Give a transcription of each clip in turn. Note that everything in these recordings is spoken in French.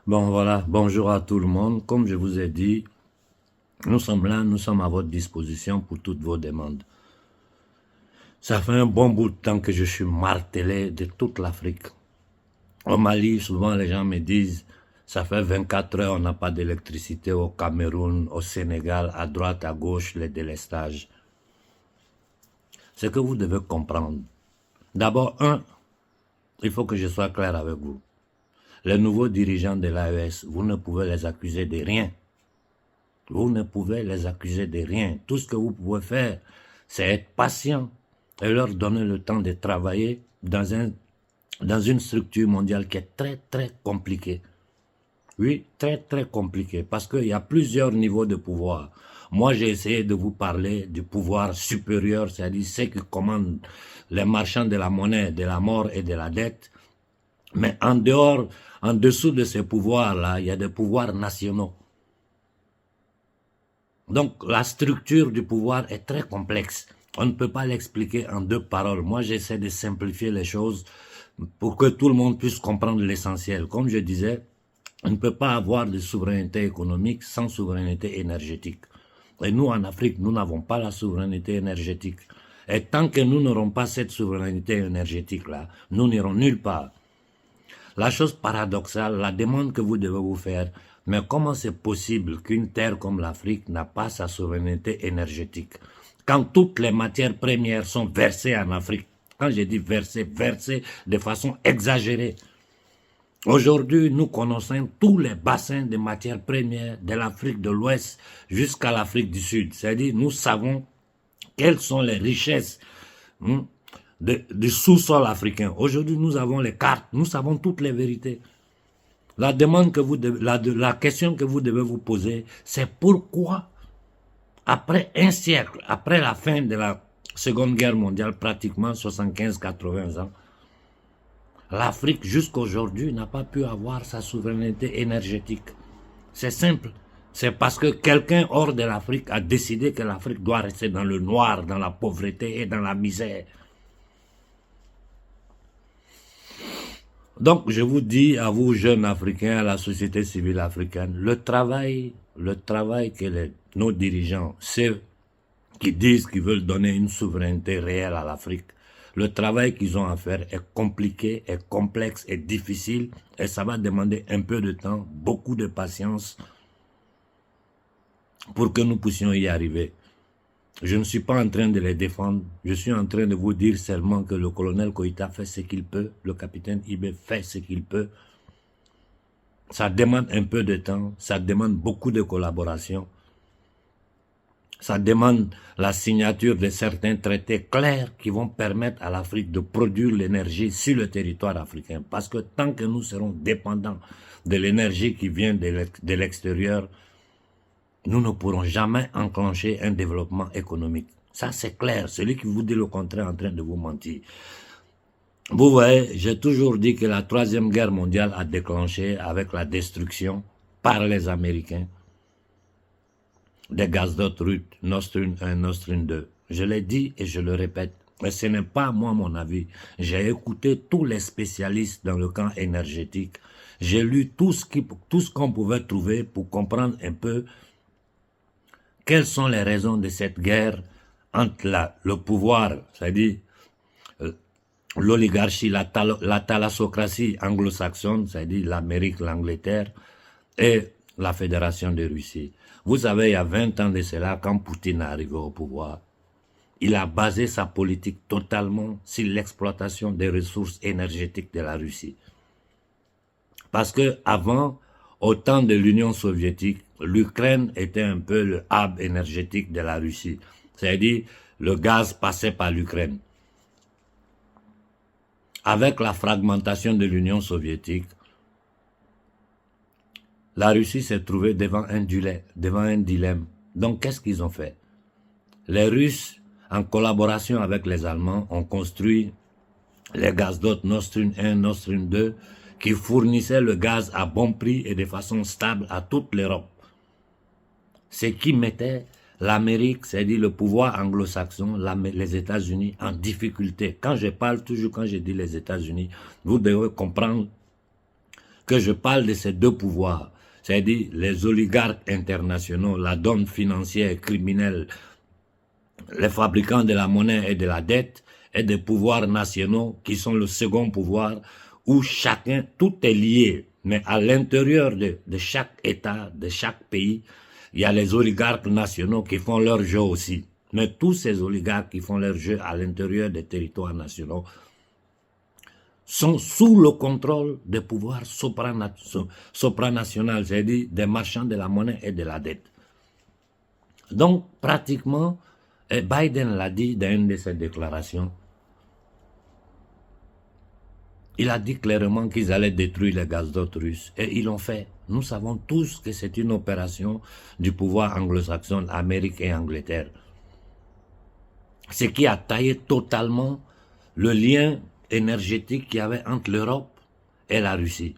Bon, voilà, bonjour à tout le monde. Comme je vous ai dit, nous sommes là, nous sommes à votre disposition pour toutes vos demandes. Ça fait un bon bout de temps que je suis martelé de toute l'Afrique. Au Mali, souvent les gens me disent, ça fait 24 heures, on n'a pas d'électricité au Cameroun, au Sénégal, à droite, à gauche, les délestages. C'est que vous devez comprendre. D'abord, il faut que je sois clair avec vous. Les nouveaux dirigeants de l'AES, vous ne pouvez les accuser de rien. Vous ne pouvez les accuser de rien. Tout ce que vous pouvez faire, c'est être patient et leur donner le temps de travailler dans une structure mondiale qui est très, très compliquée. Oui, très, très compliquée parce qu'il y a plusieurs niveaux de pouvoir. Moi, j'ai essayé de vous parler du pouvoir supérieur, c'est-à-dire ceux qui commandent les marchands de la monnaie, de la mort et de la dette. Mais en dehors, en dessous de ces pouvoirs-là, il y a des pouvoirs nationaux. Donc, la structure du pouvoir est très complexe. On ne peut pas l'expliquer en deux paroles. Moi, j'essaie de simplifier les choses pour que tout le monde puisse comprendre l'essentiel. Comme je disais, on ne peut pas avoir de souveraineté économique sans souveraineté énergétique. Et nous, en Afrique, nous n'avons pas la souveraineté énergétique. Et tant que nous n'aurons pas cette souveraineté énergétique-là, nous n'irons nulle part. La chose paradoxale, la demande que vous devez vous faire, mais comment c'est possible qu'une terre comme l'Afrique n'a pas sa souveraineté énergétique? Quand toutes les matières premières sont versées en Afrique, quand je dis versées, versées de façon exagérée. Aujourd'hui, nous connaissons tous les bassins de matières premières de l'Afrique de l'Ouest jusqu'à l'Afrique du Sud. C'est-à-dire, nous savons quelles sont les richesses du sous-sol africain. Aujourd'hui, nous avons les cartes, nous savons toutes les vérités. La demande que vous devez, la question que vous devez vous poser, c'est pourquoi, après un siècle, après la fin de la Seconde Guerre mondiale, pratiquement 75-80 ans, l'Afrique jusqu'à aujourd'hui n'a pas pu avoir sa souveraineté énergétique. C'est simple. C'est parce que quelqu'un hors de l'Afrique a décidé que l'Afrique doit rester dans le noir, dans la pauvreté et dans la misère. Donc, je vous dis à vous, jeunes Africains, à la société civile africaine, le travail que nos dirigeants, ceux qui disent qu'ils veulent donner une souveraineté réelle à l'Afrique, le travail qu'ils ont à faire est compliqué, est complexe, est difficile, et ça va demander un peu de temps, beaucoup de patience, pour que nous puissions y arriver. Je ne suis pas en train de les défendre, je suis en train de vous dire seulement que le colonel Koïta fait ce qu'il peut, le capitaine Ibé fait ce qu'il peut. Ça demande un peu de temps, ça demande beaucoup de collaboration. Ça demande la signature de certains traités clairs qui vont permettre à l'Afrique de produire l'énergie sur le territoire africain. Parce que tant que nous serons dépendants de l'énergie qui vient de l'extérieur, nous ne pourrons jamais enclencher un développement économique. Ça, c'est clair. Celui qui vous dit le contraire est en train de vous mentir. Vous voyez, j'ai toujours dit que la Troisième Guerre mondiale a déclenché avec la destruction par les Américains des gazoducs russes, Nord Stream 1, Nord Stream 2. Je l'ai dit et je le répète. Mais ce n'est pas moi mon avis. J'ai écouté tous les spécialistes dans le camp énergétique. J'ai lu tout ce qu'on pouvait trouver pour comprendre un peu quelles sont les raisons de cette guerre entre le pouvoir, c'est-à-dire l'oligarchie, la thalassocratie anglo-saxonne, c'est-à-dire l'Amérique, l'Angleterre, et la Fédération de Russie. Vous savez, il y a 20 ans de cela, quand Poutine est arrivé au pouvoir, il a basé sa politique totalement sur l'exploitation des ressources énergétiques de la Russie. Parce que avant, au temps de l'Union soviétique, l'Ukraine était un peu le hub énergétique de la Russie. C'est-à-dire, le gaz passait par l'Ukraine. Avec la fragmentation de l'Union soviétique, la Russie s'est trouvée devant un dilemme. Donc, qu'est-ce qu'ils ont fait? Les Russes, en collaboration avec les Allemands, ont construit les gazoducs Nord Stream 1, Nord Stream 2, qui fournissaient le gaz à bon prix et de façon stable à toute l'Europe. Ce qui mettait l'Amérique, c'est-à-dire le pouvoir anglo-saxon, les États-Unis en difficulté. Quand je dis les États-Unis, vous devez comprendre que je parle de ces deux pouvoirs, c'est-à-dire les oligarques internationaux, la donne financière criminelle, les fabricants de la monnaie et de la dette, et des pouvoirs nationaux qui sont le second pouvoir, où chacun, tout est lié. Mais à l'intérieur de chaque État, de chaque pays, il y a les oligarques nationaux qui font leur jeu aussi. Mais tous ces oligarques qui font leur jeu à l'intérieur des territoires nationaux sont sous le contrôle des pouvoirs supranationaux, c'est-à-dire des marchands de la monnaie et de la dette. Donc, pratiquement, et Biden l'a dit dans une de ses déclarations, il a dit clairement qu'ils allaient détruire les gazoducs russes. Et ils l'ont fait. Nous savons tous que c'est une opération du pouvoir anglo-saxon, Amérique et Angleterre. Ce qui a taillé totalement le lien énergétique qu'il y avait entre l'Europe et la Russie.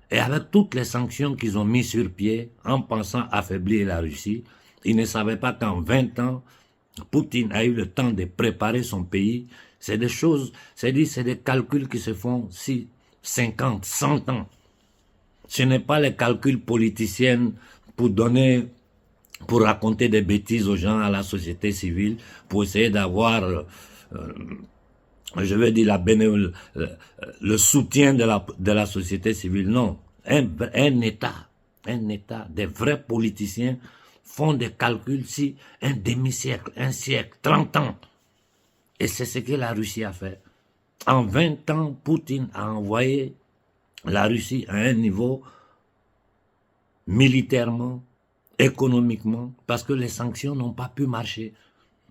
Et avec toutes les sanctions qu'ils ont mises sur pied en pensant affaiblir la Russie, ils ne savaient pas qu'en 20 ans, Poutine a eu le temps de préparer son pays. C'est des choses, c'est des calculs qui se font 50, 100 ans. Ce n'est pas les calculs politiciens pour raconter des bêtises aux gens, à la société civile, pour essayer d'avoir, je veux dire, le soutien de la société civile. Non, un État, des vrais politiciens font des calculs si un demi-siècle, un siècle, 30 ans. Et c'est ce que la Russie a fait. En 20 ans, Poutine a envoyé la Russie à un niveau militairement, économiquement, parce que les sanctions n'ont pas pu marcher.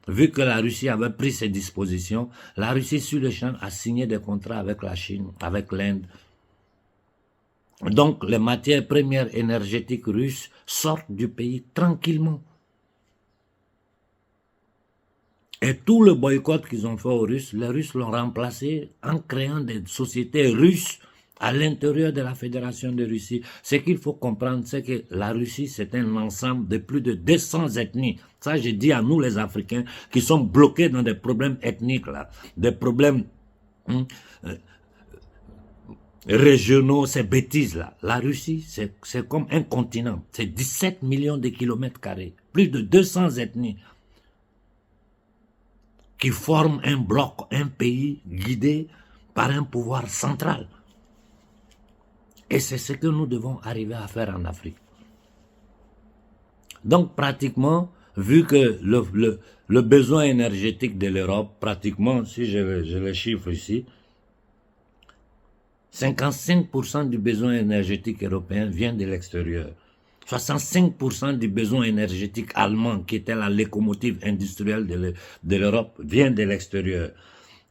Vu que la Russie avait pris ses dispositions, la Russie sur le champ a signé des contrats avec la Chine, avec l'Inde. Donc les matières premières énergétiques russes sortent du pays tranquillement. Et tout le boycott qu'ils ont fait aux Russes, les Russes l'ont remplacé en créant des sociétés russes à l'intérieur de la Fédération de Russie. Ce qu'il faut comprendre, c'est que la Russie, c'est un ensemble de plus de 200 ethnies. Ça, je dis à nous les Africains qui sont bloqués dans des problèmes ethniques, là, des problèmes régionaux, ces bêtises-là. La Russie, c'est comme un continent. C'est 17 millions de kilomètres carrés, plus de 200 ethnies qui forment un bloc, un pays guidé par un pouvoir central. Et c'est ce que nous devons arriver à faire en Afrique. Donc pratiquement, vu que le besoin énergétique de l'Europe, pratiquement, si je le chiffre ici, 55% du besoin énergétique européen vient de l'extérieur. 65% du besoin énergétique allemand, qui était la locomotive industrielle de l'Europe, vient de l'extérieur.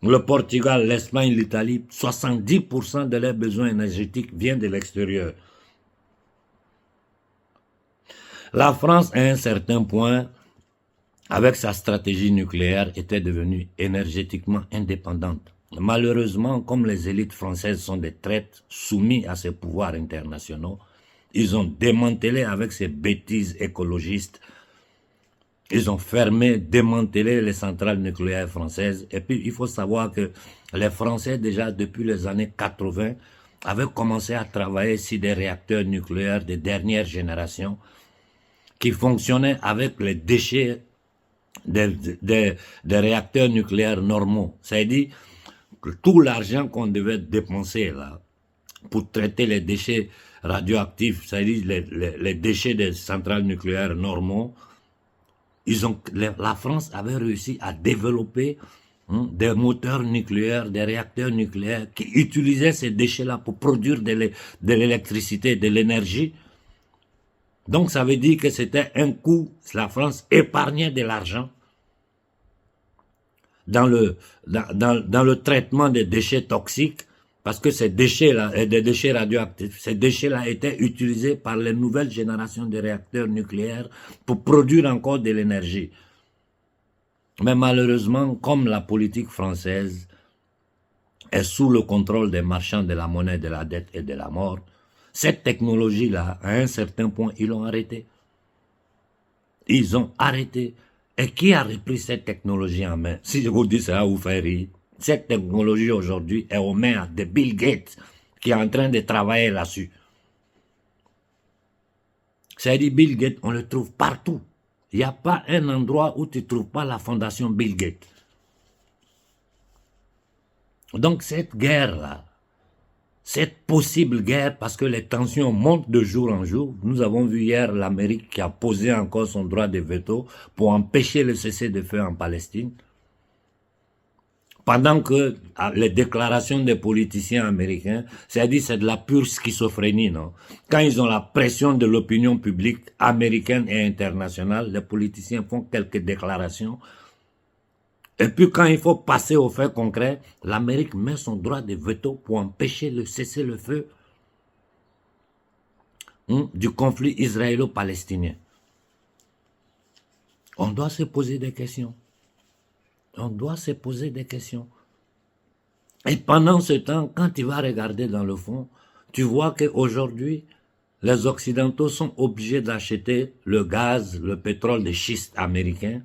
Le Portugal, l'Espagne, l'Italie, 70% de leurs besoins énergétiques viennent de l'extérieur. La France, à un certain point, avec sa stratégie nucléaire, était devenue énergétiquement indépendante. Malheureusement, comme les élites françaises sont des traites soumis à ces pouvoirs internationaux, ils ont démantelé avec ces bêtises écologistes. Ils ont fermé, démantelé les centrales nucléaires françaises. Et puis, il faut savoir que les Français, déjà depuis les années 80, avaient commencé à travailler sur des réacteurs nucléaires de dernière génération qui fonctionnaient avec les déchets des réacteurs nucléaires normaux. C'est-à-dire que tout l'argent qu'on devait dépenser là pour traiter les déchets radioactifs, c'est-à-dire les déchets des centrales nucléaires normaux, la France avait réussi à développer des moteurs nucléaires, des réacteurs nucléaires qui utilisaient ces déchets-là pour produire de l'électricité, de l'énergie. Donc ça veut dire que c'était un coup, la France épargnait de l'argent dans le traitement des déchets toxiques, parce que ces déchets-là, des déchets radioactifs, ces déchets-là étaient utilisés par les nouvelles générations de réacteurs nucléaires pour produire encore de l'énergie. Mais malheureusement, comme la politique française est sous le contrôle des marchands de la monnaie, de la dette et de la mort, cette technologie-là, à un certain point, ils l'ont arrêtée. Ils ont arrêté. Et qui a repris cette technologie en main? Si je vous dis ça, vous fait rire. Cette technologie aujourd'hui est aux mains de Bill Gates qui est en train de travailler là-dessus. C'est-à-dire Bill Gates, on le trouve partout. Il n'y a pas un endroit où tu ne trouves pas la fondation Bill Gates. Donc cette guerre-là, cette possible guerre, parce que les tensions montent de jour en jour. Nous avons vu hier l'Amérique qui a posé encore son droit de veto pour empêcher le cessez-le-feu en Palestine. Pendant que les déclarations des politiciens américains, c'est-à-dire c'est de la pure schizophrénie, non? Quand ils ont la pression de l'opinion publique américaine et internationale, les politiciens font quelques déclarations. Et puis quand il faut passer aux faits concrets, l'Amérique met son droit de veto pour empêcher le cessez-le-feu du conflit israélo-palestinien. On doit se poser des questions. On doit se poser des questions. Et pendant ce temps, quand tu vas regarder dans le fond, tu vois qu'aujourd'hui, les Occidentaux sont obligés d'acheter le gaz, le pétrole de schiste américain,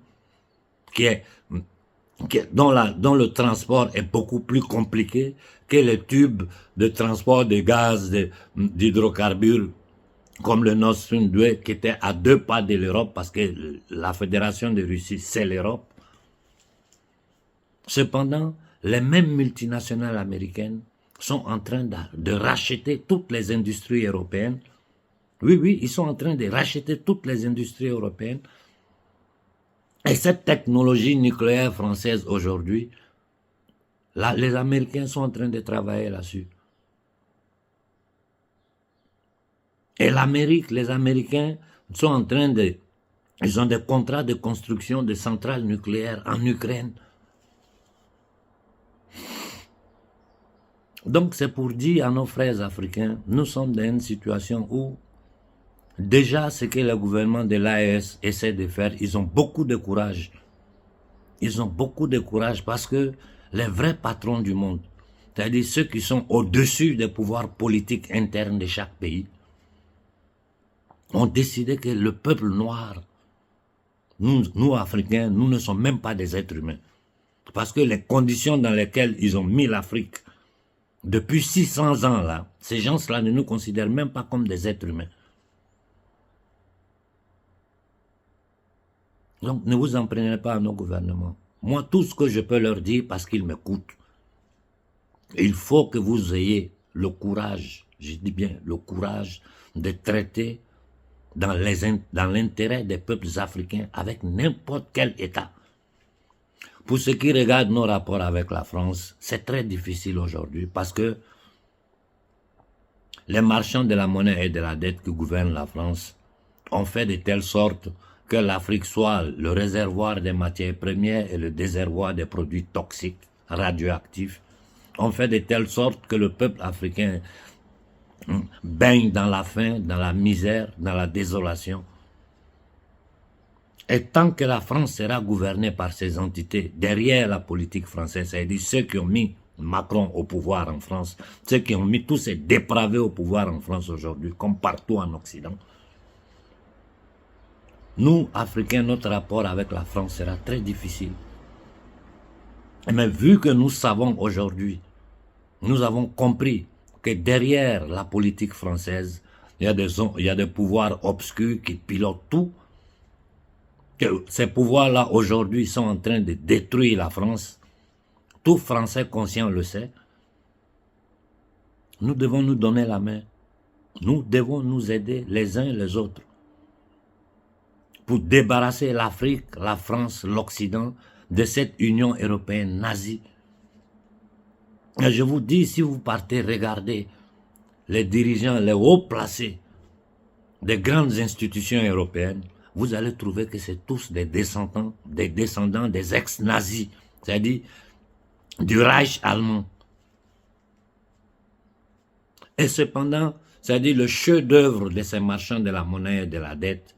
dont le transport est beaucoup plus compliqué que les tubes de transport de gaz, d'hydrocarbures, comme le Nord Stream 2, qui était à 2 pas de l'Europe, parce que la Fédération de Russie, c'est l'Europe. Cependant, les mêmes multinationales américaines sont en train de racheter toutes les industries européennes. Oui, ils sont en train de racheter toutes les industries européennes. Et cette technologie nucléaire française aujourd'hui, les Américains sont en train de travailler là-dessus. Et l'Amérique, les Américains sont en train de... Ils ont des contrats de construction de centrales nucléaires en Ukraine. Donc c'est pour dire à nos frères africains, nous sommes dans une situation où déjà ce que le gouvernement de l'AES essaie de faire, ils ont beaucoup de courage. Ils ont beaucoup de courage parce que les vrais patrons du monde, c'est-à-dire ceux qui sont au-dessus des pouvoirs politiques internes de chaque pays, ont décidé que le peuple noir, nous Africains, nous ne sommes même pas des êtres humains. Parce que les conditions dans lesquelles ils ont mis l'Afrique, depuis 600 ans là, ces gens-là ne nous considèrent même pas comme des êtres humains. Donc ne vous en prenez pas à nos gouvernements. Moi, tout ce que je peux leur dire, parce qu'ils m'écoutent, il faut que vous ayez le courage, je dis bien le courage, de traiter dans l'intérêt des peuples africains avec n'importe quel État. Pour ce qui regarde nos rapports avec la France, c'est très difficile aujourd'hui parce que les marchands de la monnaie et de la dette qui gouvernent la France ont fait de telle sorte que l'Afrique soit le réservoir des matières premières et le désherboir des produits toxiques, radioactifs. On fait de telle sorte que le peuple africain baigne dans la faim, dans la misère, dans la désolation. Et tant que la France sera gouvernée par ces entités, derrière la politique française, c'est-à-dire ceux qui ont mis Macron au pouvoir en France, ceux qui ont mis tous ces dépravés au pouvoir en France aujourd'hui, comme partout en Occident, nous, Africains, notre rapport avec la France sera très difficile. Mais vu que nous savons aujourd'hui, nous avons compris que derrière la politique française, il y a des pouvoirs obscurs qui pilotent tout, que ces pouvoirs-là aujourd'hui sont en train de détruire la France. Tout Français conscient le sait. Nous devons nous donner la main. Nous devons nous aider les uns les autres pour débarrasser l'Afrique, la France, l'Occident de cette Union européenne nazie. Et je vous dis, si vous partez regarder les dirigeants, les hauts placés des grandes institutions européennes, vous allez trouver que c'est tous des descendants des ex-nazis, c'est-à-dire du Reich allemand. Et cependant, c'est-à-dire le chef-d'œuvre de ces marchands de la monnaie et de la dette,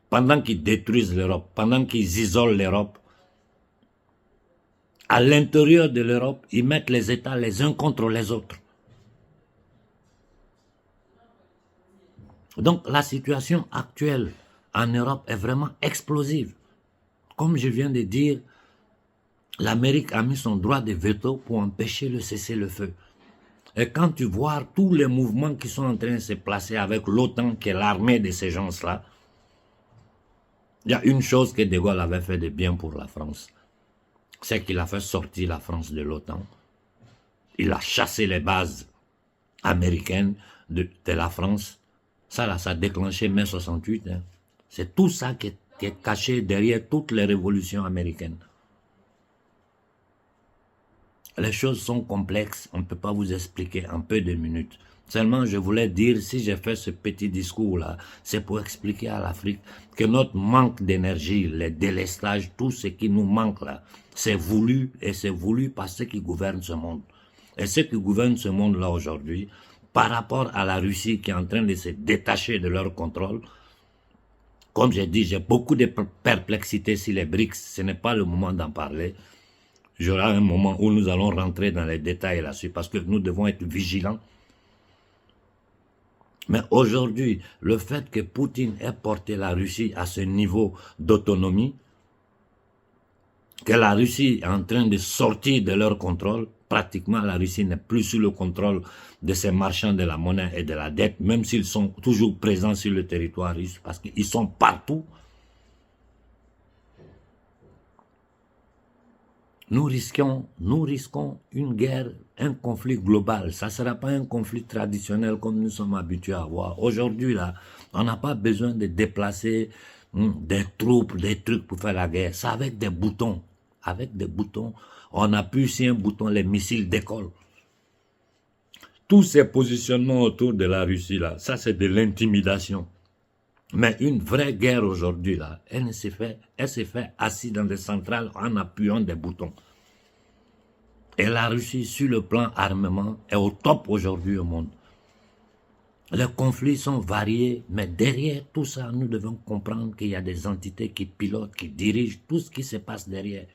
pendant qu'ils détruisent l'Europe, pendant qu'ils isolent l'Europe, à l'intérieur de l'Europe, ils mettent les États les uns contre les autres. Donc la situation actuelle en Europe est vraiment explosive. Comme je viens de dire, l'Amérique a mis son droit de veto pour empêcher le cessez-le-feu. Et quand tu vois tous les mouvements qui sont en train de se placer avec l'OTAN, qui est l'armée de ces gens-là, il y a une chose que De Gaulle avait fait de bien pour la France. C'est qu'il a fait sortir la France de l'OTAN. Il a chassé les bases américaines de la France. Ça, là, ça a déclenché mai 68. Hein. C'est tout ça qui est caché derrière toutes les révolutions américaines. Les choses sont complexes, on ne peut pas vous expliquer en peu de minutes. Seulement, je voulais dire, si j'ai fait ce petit discours-là, c'est pour expliquer à l'Afrique que notre manque d'énergie, les délestages, tout ce qui nous manque là, c'est voulu, et c'est voulu par ceux qui gouvernent ce monde. Et ceux qui gouvernent ce monde-là aujourd'hui, par rapport à la Russie qui est en train de se détacher de leur contrôle, comme j'ai dit, j'ai beaucoup de perplexités sur les BRICS, ce n'est pas le moment d'en parler. J'aurai un moment où nous allons rentrer dans les détails là-dessus parce que nous devons être vigilants. Mais aujourd'hui, le fait que Poutine ait porté la Russie à ce niveau d'autonomie, que la Russie est en train de sortir de leur contrôle, pratiquement la Russie n'est plus sous le contrôle de ces marchands de la monnaie et de la dette, même s'ils sont toujours présents sur le territoire russe, parce qu'ils sont partout. Nous risquons une guerre, un conflit global. Ça ne sera pas un conflit traditionnel comme nous sommes habitués à voir. Aujourd'hui, là, on n'a pas besoin de déplacer des troupes, des trucs pour faire la guerre. C'est avec des boutons. Avec des boutons, on appuie sur un bouton, les missiles décollent. Tous ces positionnements autour de la Russie, là, ça c'est de l'intimidation. Mais une vraie guerre aujourd'hui, là, elle s'est fait assis dans des centrales en appuyant des boutons. Et la Russie, sur le plan armement, est au top aujourd'hui au monde. Les conflits sont variés, mais derrière tout ça, nous devons comprendre qu'il y a des entités qui pilotent, qui dirigent tout ce qui se passe derrière.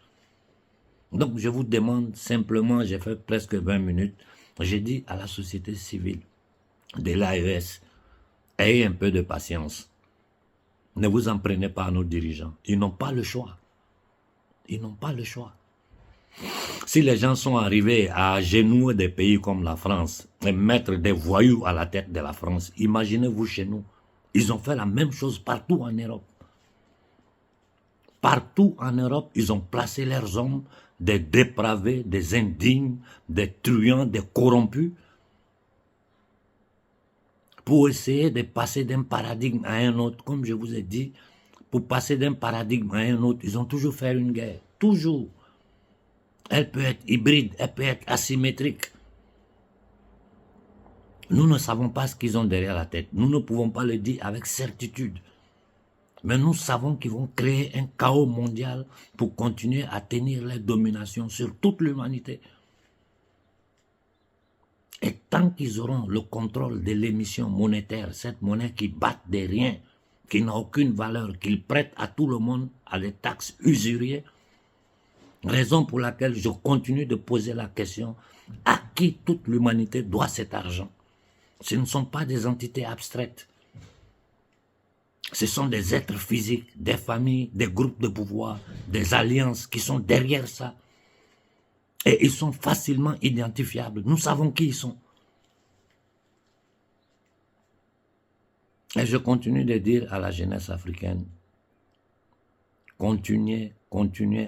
Donc je vous demande simplement, j'ai fait presque 20 minutes, j'ai dit à la société civile de l'AES, ayez un peu de patience. Ne vous en prenez pas à nos dirigeants. Ils n'ont pas le choix. Ils n'ont pas le choix. Si les gens sont arrivés à agenouiller des pays comme la France et mettre des voyous à la tête de la France, imaginez-vous chez nous. Ils ont fait la même chose partout en Europe. Partout en Europe, ils ont placé leurs hommes, des dépravés, des indignes, des truands, des corrompus, pour essayer de passer d'un paradigme à un autre. Comme je vous ai dit, pour passer d'un paradigme à un autre, ils ont toujours fait une guerre. Toujours. Elle peut être hybride, elle peut être asymétrique. Nous ne savons pas ce qu'ils ont derrière la tête. Nous ne pouvons pas le dire avec certitude. Mais nous savons qu'ils vont créer un chaos mondial pour continuer à tenir leur domination sur toute l'humanité. Et tant qu'ils auront le contrôle de l'émission monétaire, cette monnaie qui bat des riens, qui n'a aucune valeur, qu'ils prêtent à tout le monde à des taxes usurières, raison pour laquelle je continue de poser la question, à qui toute l'humanité doit cet argent? Ce ne sont pas des entités abstraites. Ce sont des êtres physiques, des familles, des groupes de pouvoir, des alliances qui sont derrière ça. Et ils sont facilement identifiables. Nous savons qui ils sont. Et je continue de dire à la jeunesse africaine, continuez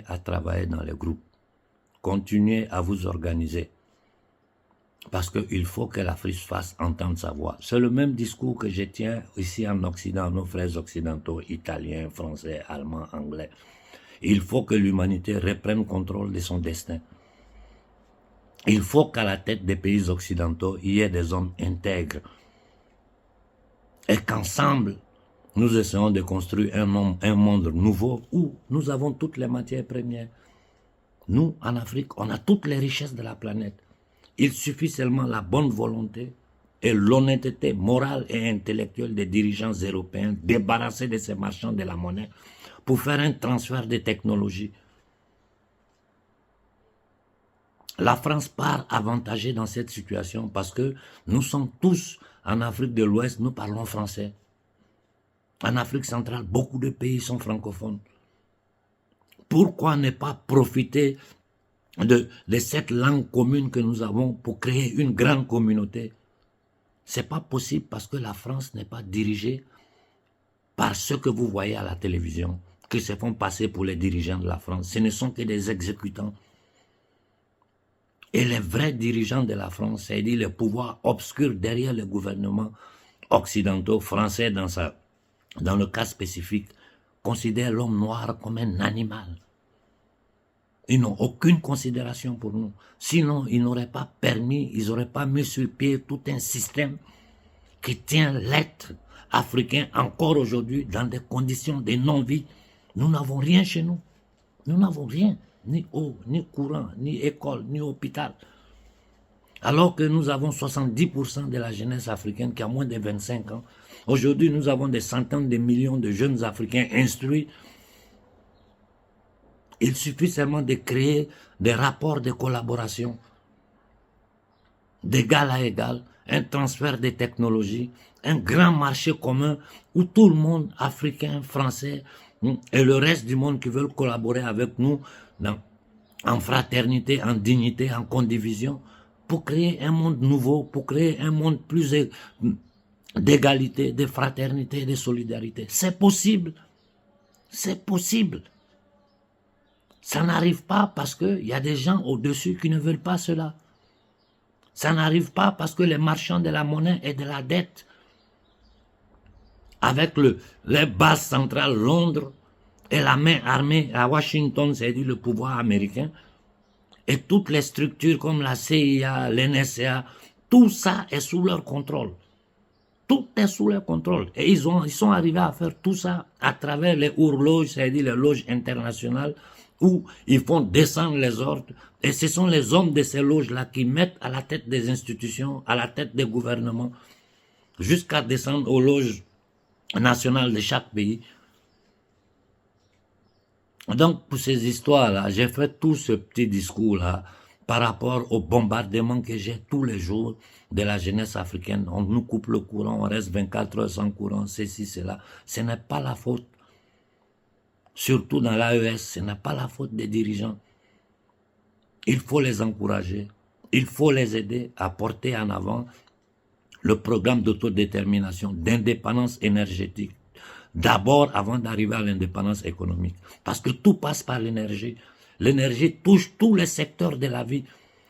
à travailler dans les groupes. Continuez à vous organiser. Parce qu'il faut que l'Afrique fasse entendre sa voix. C'est le même discours que je tiens ici en Occident, nos frères occidentaux, italiens, français, allemands, anglais. Il faut que l'humanité reprenne contrôle de son destin. Il faut qu'à la tête des pays occidentaux, il y ait des hommes intègres. Et qu'ensemble, nous essayons de construire un monde nouveau où nous avons toutes les matières premières. Nous, en Afrique, on a toutes les richesses de la planète. Il suffit seulement la bonne volonté et l'honnêteté morale et intellectuelle des dirigeants européens débarrassés de ces marchands de la monnaie pour faire un transfert de technologie. La France part avantagée dans cette situation parce que nous sommes tous en Afrique de l'Ouest, nous parlons français. En Afrique centrale, beaucoup de pays sont francophones. Pourquoi ne pas profiter de cette langue commune que nous avons pour créer une grande communauté. C'est pas possible parce que la France n'est pas dirigée par ceux que vous voyez à la télévision, qui se font passer pour les dirigeants de la France. Ce ne sont que des exécutants. Et les vrais dirigeants de la France, c'est-à-dire le pouvoir obscur derrière les gouvernements occidentaux, français dans le cas spécifique, considèrent l'homme noir comme un animal. Ils n'ont aucune considération pour nous. Sinon, ils n'auraient pas permis, ils n'auraient pas mis sur pied tout un système qui tient l'être africain encore aujourd'hui dans des conditions de non-vie. Nous n'avons rien chez nous. Nous n'avons rien. Ni eau, ni courant, ni école, ni hôpital. Alors que nous avons 70% de la jeunesse africaine qui a moins de 25 ans. Aujourd'hui, nous avons des centaines de millions de jeunes Africains instruits. Il suffit seulement de créer des rapports de collaboration d'égal à égal, un transfert de technologies, un grand marché commun où tout le monde, africain, français et le reste du monde qui veulent collaborer avec nous en fraternité, en dignité, en condivision, pour créer un monde nouveau, pour créer un monde plus d'égalité, de fraternité, de solidarité. C'est possible. C'est possible. Ça n'arrive pas parce qu'il y a des gens au-dessus qui ne veulent pas cela. Ça n'arrive pas parce que les marchands de la monnaie et de la dette, avec les bases centrales Londres et la main armée à Washington, c'est-à-dire le pouvoir américain, et toutes les structures comme la CIA, l'NSA, tout ça est sous leur contrôle. Tout est sous leur contrôle. Et ils sont arrivés à faire tout ça à travers les horloges, c'est-à-dire les loges internationales, où ils font descendre les ordres. Et ce sont les hommes de ces loges-là qui mettent à la tête des institutions, à la tête des gouvernements, jusqu'à descendre aux loges nationales de chaque pays. Donc, pour ces histoires-là, j'ai fait tout ce petit discours-là par rapport au bombardement que j'ai tous les jours de la jeunesse africaine. On nous coupe le courant, on reste 24 heures sans courant, ceci, cela. Ce n'est pas la faute. Surtout dans l'AES, ce n'est pas la faute des dirigeants. Il faut les encourager. Il faut les aider à porter en avant le programme d'autodétermination, d'indépendance énergétique. D'abord, avant d'arriver à l'indépendance économique. Parce que tout passe par l'énergie. L'énergie touche tous les secteurs de la vie.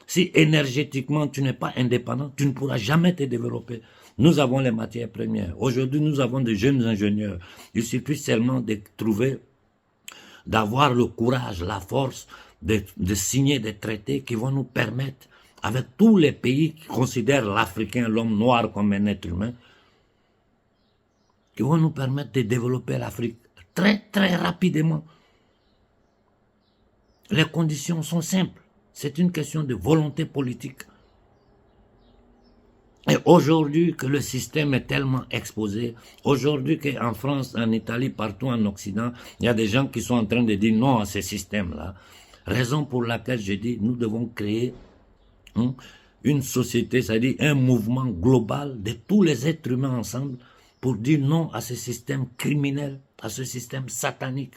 Si énergétiquement tu n'es pas indépendant, tu ne pourras jamais te développer. Nous avons les matières premières. Aujourd'hui, nous avons de jeunes ingénieurs. Il suffit seulement de trouver, d'avoir le courage, la force de signer des traités qui vont nous permettre, avec tous les pays qui considèrent l'Africain, l'homme noir comme un être humain, qui vont nous permettre de développer l'Afrique très, très rapidement. Les conditions sont simples. C'est une question de volonté politique. Et aujourd'hui que le système est tellement exposé, aujourd'hui qu'en France, en Italie, partout en Occident, il y a des gens qui sont en train de dire non à ces systèmes-là. Raison pour laquelle je dis, nous devons créer une société, c'est-à-dire un mouvement global de tous les êtres humains ensemble pour dire non à ce système criminel, à ce système satanique,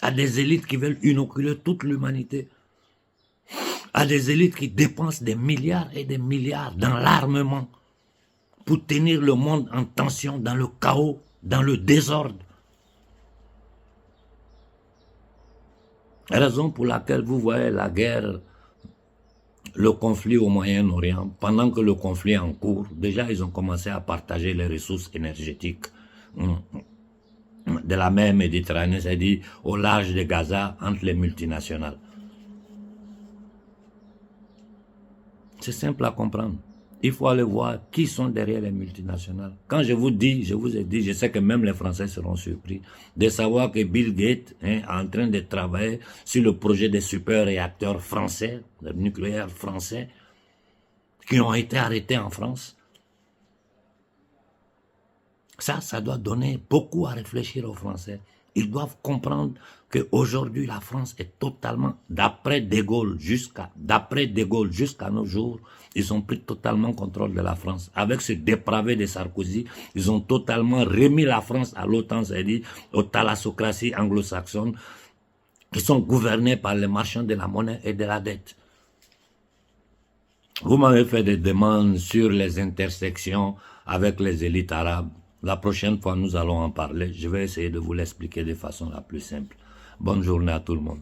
à des élites qui veulent inoculer toute l'humanité, à des élites qui dépensent des milliards et des milliards dans l'armement pour tenir le monde en tension, dans le chaos, dans le désordre. Raison pour laquelle vous voyez la guerre, le conflit au Moyen-Orient, pendant que le conflit est en cours, déjà ils ont commencé à partager les ressources énergétiques de la mer Méditerranée, c'est-à-dire au large de Gaza, entre les multinationales. C'est simple à comprendre. Il faut aller voir qui sont derrière les multinationales. Quand je vous dis, je vous ai dit, je sais que même les Français seront surpris de savoir que Bill Gates est en train de travailler sur le projet des super réacteurs français, le nucléaire français, qui ont été arrêtés en France. Ça doit donner beaucoup à réfléchir aux Français. Ils doivent comprendre qu'aujourd'hui, la France est totalement, d'après De Gaulle jusqu'à nos jours, ils ont pris totalement contrôle de la France. Avec ce dépravé de Sarkozy, ils ont totalement remis la France à l'OTAN, c'est-à-dire aux thalassocraties anglo-saxonnes, qui sont gouvernés par les marchands de la monnaie et de la dette. Vous m'avez fait des demandes sur les intersections avec les élites arabes. La prochaine fois, nous allons en parler. Je vais essayer de vous l'expliquer de façon la plus simple. Bonne journée à tout le monde.